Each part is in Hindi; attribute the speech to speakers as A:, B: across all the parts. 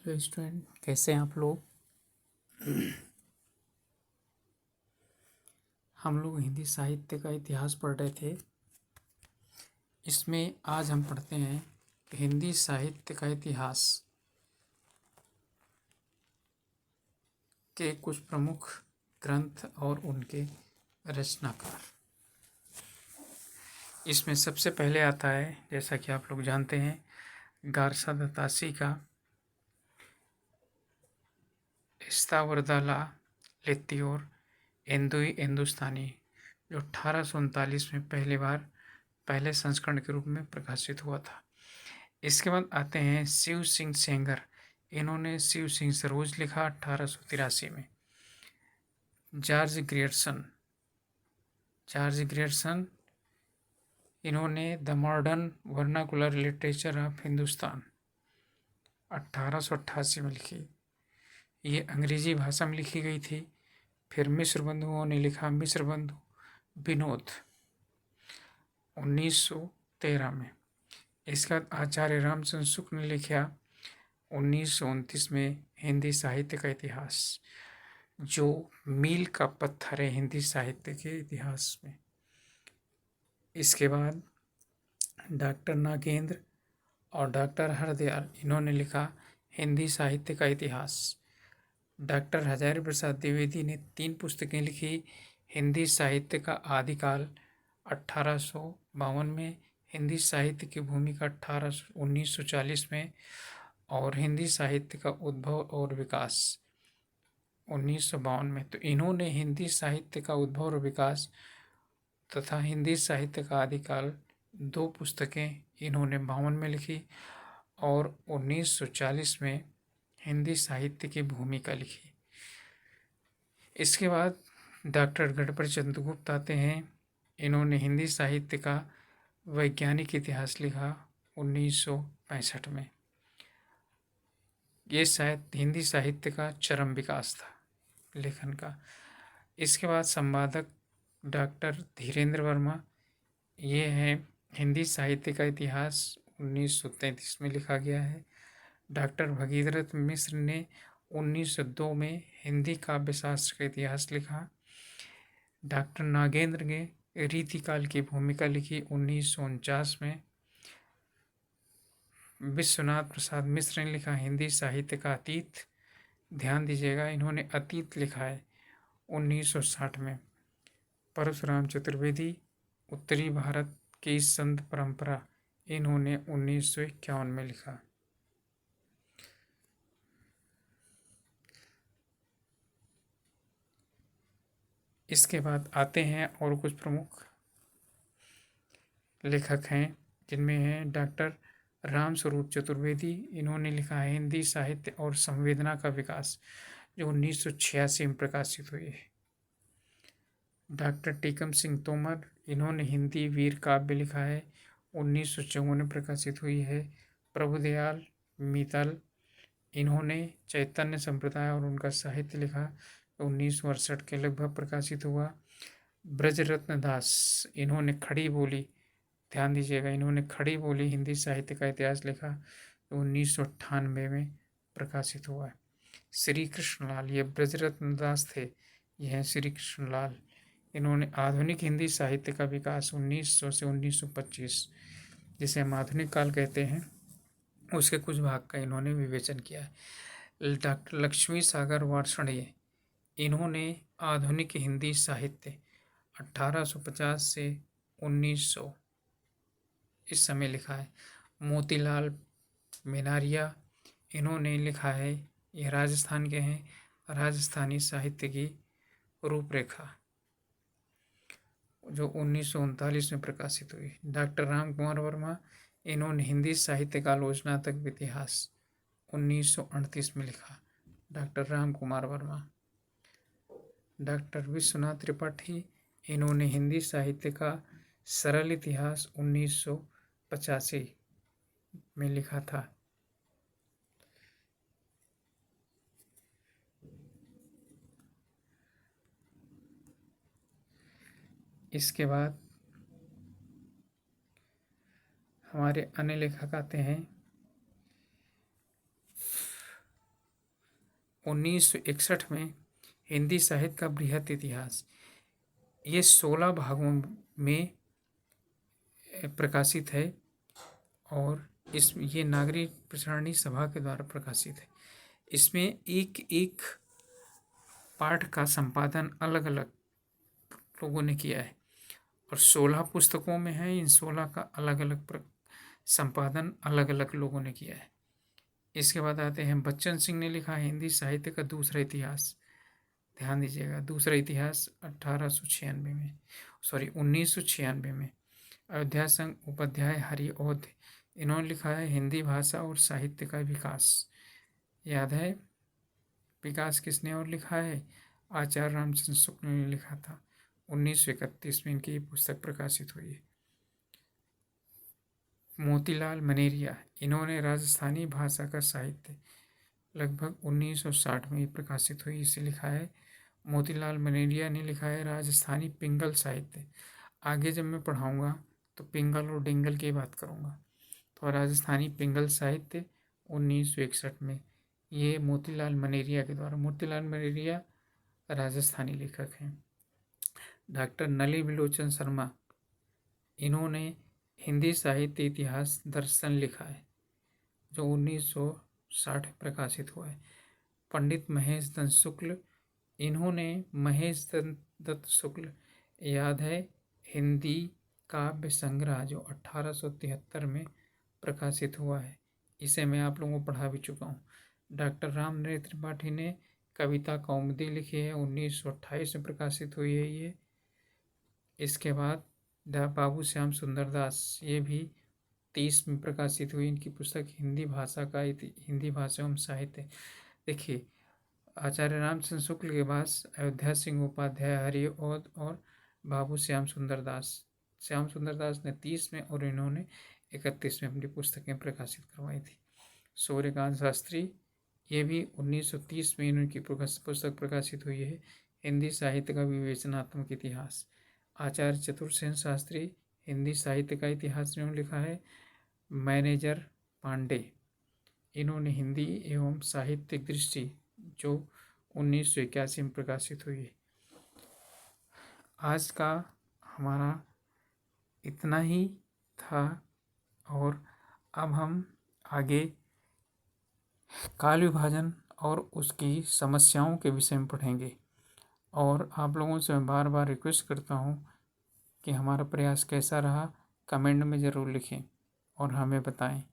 A: हेलो स्टूडेंट, कैसे हैं आप लोग। हम लोग हिंदी साहित्य का इतिहास पढ़ रहे थे। इसमें आज हम पढ़ते हैं हिंदी साहित्य का इतिहास के कुछ प्रमुख ग्रंथ और उनके रचनाकार। इसमें सबसे पहले आता है, जैसा कि आप लोग जानते हैं, गारसा दत्तासी का स्थावरदाला लेत्तियोर एंदुई हिंदुस्तानी, जो 1839 में पहले संस्करण के रूप में प्रकाशित हुआ था। इसके बाद आते हैं शिव सिंह सेंगर। इन्होंने शिव सिंह सरोज लिखा 1883 में। जॉर्ज ग्रियर्सन इन्होंने the modern vernacular literature of Hindustan 1888 में लिखी। ये अंग्रेजी भाषा में लिखी गई थी। फिर मिश्र बंधुओं ने लिखा मिश्र बंधु विनोद 1913 में। इसके बाद आचार्य रामचंद्र शुक्ल ने लिखा 1929 में हिंदी साहित्य का इतिहास, जो मील का पत्थर है हिंदी साहित्य के इतिहास में। इसके बाद डॉक्टर नागेंद्र और डॉक्टर हरदयाल इन्होंने लिखा हिंदी साहित्य का इतिहास। डॉक्टर हजारी प्रसाद द्विवेदी ने 3 पुस्तकें लिखी। हिंदी साहित्य का आदिकाल 1852 में, हिंदी साहित्य की भूमिका 1940 में, और हिंदी साहित्य का उद्भव और विकास 1952 में। तो इन्होंने हिंदी साहित्य का उद्भव और विकास तथा हिंदी साहित्य का आदिकाल 2 पुस्तकें इन्होंने 52 में लिखी और 1940 में हिंदी साहित्य की भूमिका लिखी। इसके बाद डॉक्टर गणपत चंद्रगुप्त आते हैं। इन्होंने हिंदी साहित्य का वैज्ञानिक इतिहास लिखा 1965 में। ये शायद हिंदी साहित्य का चरम विकास था लेखन का। इसके बाद संपादक डॉक्टर धीरेन्द्र वर्मा, ये है हिंदी साहित्य का इतिहास 1933 में लिखा गया है। डॉक्टर भगीरथ मिश्र ने 1902 में हिंदी काव्यशास्त्र का इतिहास लिखा। डॉक्टर नागेंद्र ने रीतिकाल की भूमिका लिखी 1949 में। विश्वनाथ प्रसाद मिश्र ने लिखा हिंदी साहित्य का अतीत। ध्यान दीजिएगा, इन्होंने अतीत लिखा है 1960 में। परशुराम चतुर्वेदी, उत्तरी भारत की संत परंपरा, इन्होंने 1951 में लिखा। इसके बाद आते हैं और कुछ प्रमुख लेखक हैं, जिनमें हैं डॉक्टर रामस्वरूप चतुर्वेदी। इन्होंने लिखा है हिंदी साहित्य और संवेदना का विकास, जो 1986 में प्रकाशित हुई है। डॉक्टर टीकम सिंह तोमर, इन्होंने हिंदी वीर काव्य लिखा है 1954 में प्रकाशित हुई है। प्रभुदयाल मित्तल, इन्होंने चैतन्य संप्रदाय और उनका साहित्य लिखा 1968 के लगभग प्रकाशित हुआ। ब्रजरत्न दास, इन्होंने खड़ी बोली, ध्यान दीजिएगा, इन्होंने खड़ी बोली हिंदी साहित्य का इतिहास लिखा 1998 में प्रकाशित हुआ है। श्री कृष्णलाल, ये ब्रजरत्न दास थे, यह हैं श्री कृष्णलाल। इन्होंने आधुनिक हिंदी साहित्य का विकास 1900 से 1925, जिसे हम आधुनिक काल कहते हैं, उसके कुछ भाग का इन्होंने विवेचन किया है। डॉक्टर लक्ष्मी सागर वार्ष्णेय, इन्होंने आधुनिक हिंदी साहित्य 1850 से 1900 इस समय लिखा है। मोतीलाल मेनारिया, इन्होंने लिखा है, यह राजस्थान के हैं, राजस्थानी साहित्य की रूपरेखा, जो 1939 में प्रकाशित हुई। डॉक्टर राम कुमार वर्मा, इन्होंने हिंदी साहित्य का आलोचनात्मक इतिहास 1938 में लिखा। डॉक्टर राम कुमार वर्मा। डॉक्टर विश्वनाथ त्रिपाठी, इन्होंने हिंदी साहित्य का सरल इतिहास 1985 में लिखा था। इसके बाद हमारे अन्य लेखक आते हैं। 1961 में हिंदी साहित्य का बृहत इतिहास, ये 16 भागों में प्रकाशित है और ये नागरिक प्रसारणी सभा के द्वारा प्रकाशित है। इसमें एक एक पाठ का संपादन अलग अलग लोगों ने किया है और 16 पुस्तकों में है। इन 16 का अलग अलग संपादन अलग अलग लोगों ने किया है। इसके बाद आते हैं बच्चन सिंह ने लिखा है हिंदी साहित्य का दूसरा इतिहास। ध्यान दीजिएगा, दूसरा इतिहास 1996 में। अयोध्या संघ उपाध्याय हरिऔध, इन्होंने लिखा है हिंदी भाषा और साहित्य का विकास। याद है विकास किसने और लिखा है? आचार्य रामचंद्र शुक्ल ने लिखा था। 1931 में इनकी पुस्तक प्रकाशित हुई है। मोतीलाल मनेरिया, इन्होंने राजस्थानी भाषा का साहित्य, लगभग 1960 में प्रकाशित हुई, इसे लिखा है मोतीलाल मनेरिया ने लिखा है राजस्थानी पिंगल साहित्य। आगे जब मैं पढ़ाऊँगा तो पिंगल और डिंगल की बात करूँगा। तो राजस्थानी पिंगल साहित्य 1961 में, ये मोतीलाल मनेरिया के द्वारा। मोतीलाल मनेरिया राजस्थानी लेखक हैं। डॉक्टर नली बिलोचन शर्मा, इन्होंने हिंदी साहित्य इतिहास दर्शन लिखा है जो 1960 प्रकाशित हुआ है। पंडित महेश दत्त शुक्ल, इन्होंने महेश दत्त शुक्ल, याद है हिंदी काव्य संग्रह जो 1873 में प्रकाशित हुआ है, इसे मैं आप लोगों को पढ़ा भी चुका हूँ। डॉक्टर राम नरेंद्र त्रिपाठी ने कविता कौमुदी लिखी है, 1928 में प्रकाशित हुई है ये। इसके बाद बाबू श्याम सुंदर दास, ये भी 30 में प्रकाशित हुई। इनकी पुस्तक हिंदी भाषा एवं साहित्य। देखिए आचार्य रामचंद्र शुक्ल के बाद अयोध्या सिंह उपाध्याय हरिऔध और बाबू श्याम सुंदर दास ने 30 में और इन्होंने 31 में अपनी पुस्तकें प्रकाशित करवाई थी। सूर्यकांत शास्त्री, ये भी 1930 में इनकी पुस्तक प्रकाशित हुई है हिंदी साहित्य का विवेचनात्मक इतिहास। आचार्य चतुर्सेन शास्त्री, हिंदी साहित्य का इतिहास इन्होंने लिखा है। मैनेजर पांडे, इन्होंने हिंदी एवं साहित्यिक दृष्टि जो 1981 में प्रकाशित हुई है। आज का हमारा इतना ही था और अब हम आगे काल विभाजन और उसकी समस्याओं के विषय में पढ़ेंगे। और आप लोगों से मैं बार बार रिक्वेस्ट करता हूँ कि हमारा प्रयास कैसा रहा कमेंट में ज़रूर लिखें और हमें बताएं,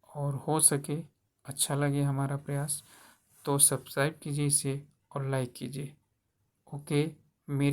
A: और हो सके अच्छा लगे हमारा प्रयास तो सब्सक्राइब कीजिए इसे और लाइक कीजिए। ओके, मेरी